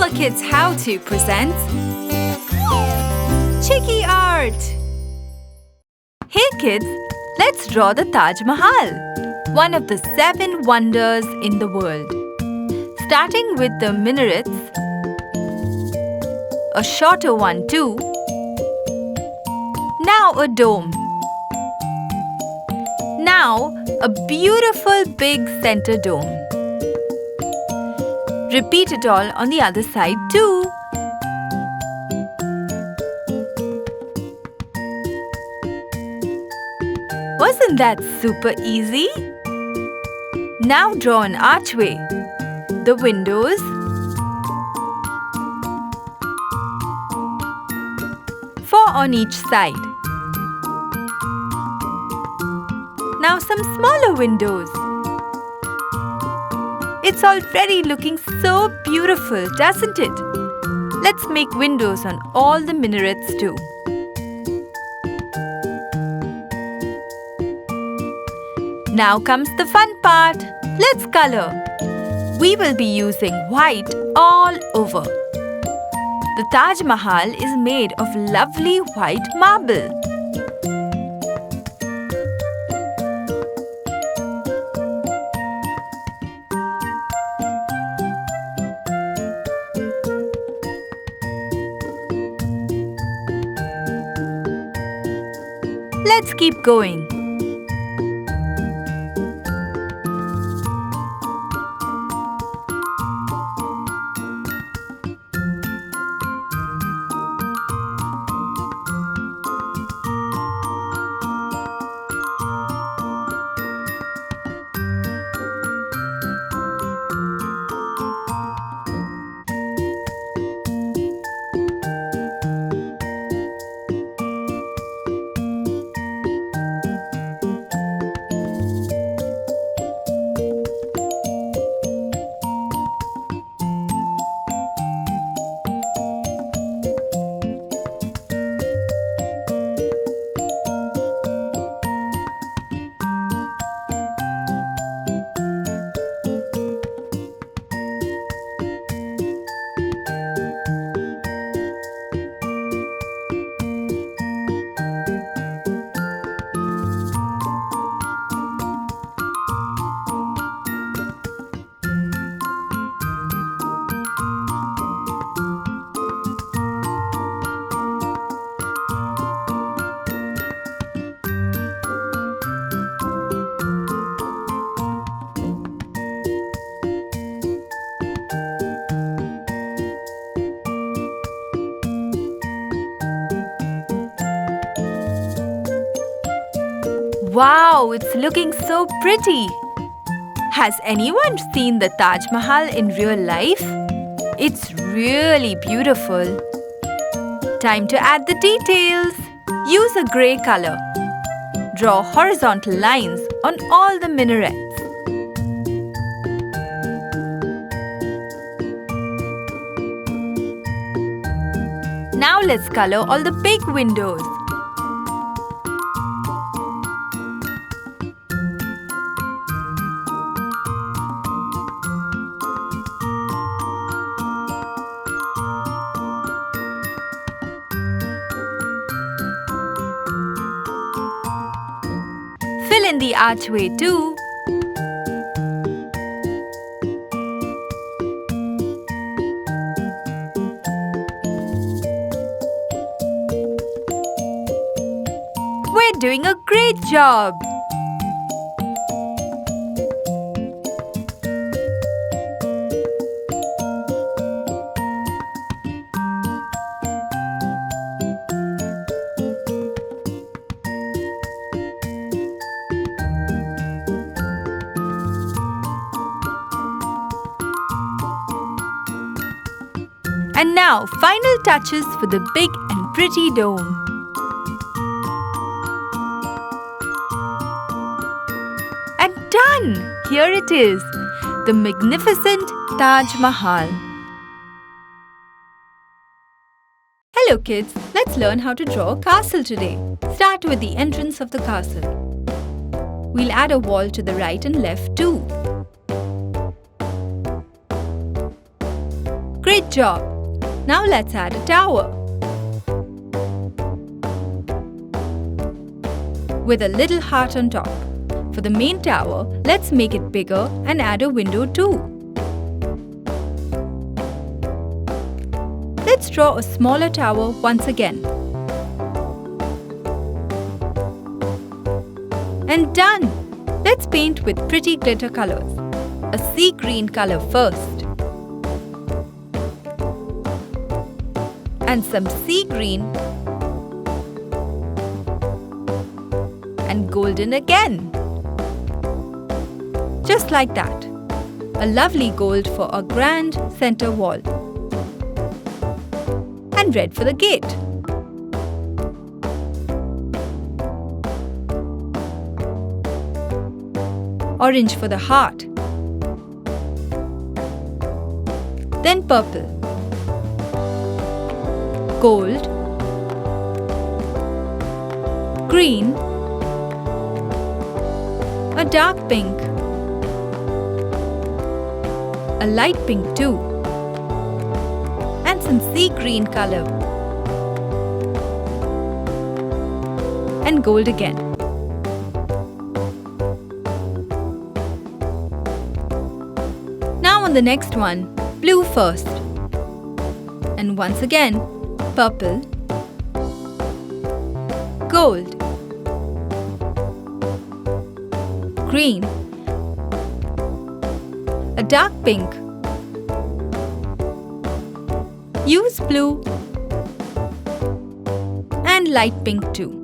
HooplaKidz How To presents Chiki Art. Hey kids, let's draw the Taj Mahal, one of the 7 wonders in the world. Starting with the minarets, a shorter one too. Now a dome. Now a beautiful big center dome. Repeat it all on the other side too. Wasn't that super easy? Now draw an archway, the windows, four on each side. Now some smaller windows. It's already looking so beautiful, doesn't it? Let's make windows on all the minarets too. Now comes the fun part. Let's color. We will be using white all over. The Taj Mahal is made of lovely white marble. Let's keep going. Wow, it's looking so pretty! Has anyone seen the Taj Mahal in real life? It's really beautiful. Time to add the details. Use a grey color. Draw horizontal lines on all the minarets. Now let's color all the big windows. Fill in the archway too. We're doing a great job! And now, final touches for the big and pretty dome. And done! Here it is, the magnificent Taj Mahal. Hello kids, let's learn how to draw a castle today. Start with the entrance of the castle. We'll add a wall to the right and left too. Great job! Now let's add a tower. With a little heart on top. For the main tower, let's make it bigger and add a window too. Let's draw a smaller tower once again. And done! Let's paint with pretty glitter colors. A sea green color first. And some sea green. And golden again. Just like that. A lovely gold for a grand center wall. And red for the gate. Orange for the heart. Then purple. Gold. Green. A dark pink. A light pink too. And some sea green color. And gold again. Now on the next one, blue first. And once again, purple. Gold. Green. A dark pink. Use blue. And light pink too.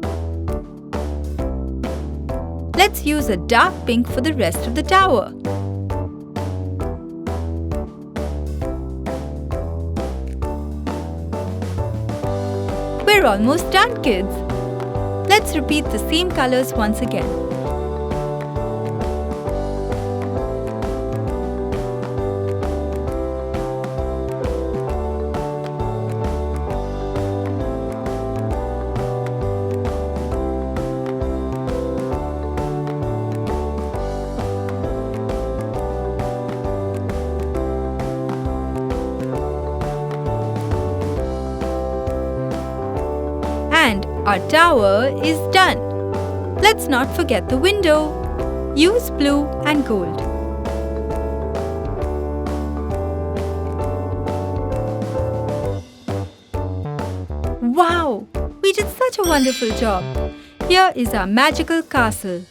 Let's use a dark pink for the rest of the tower. We're almost done, kids. Let's repeat the same colors once again. And our tower is done. Let's not forget the window. Use blue and gold. Wow! We did such a wonderful job. Here is our magical castle.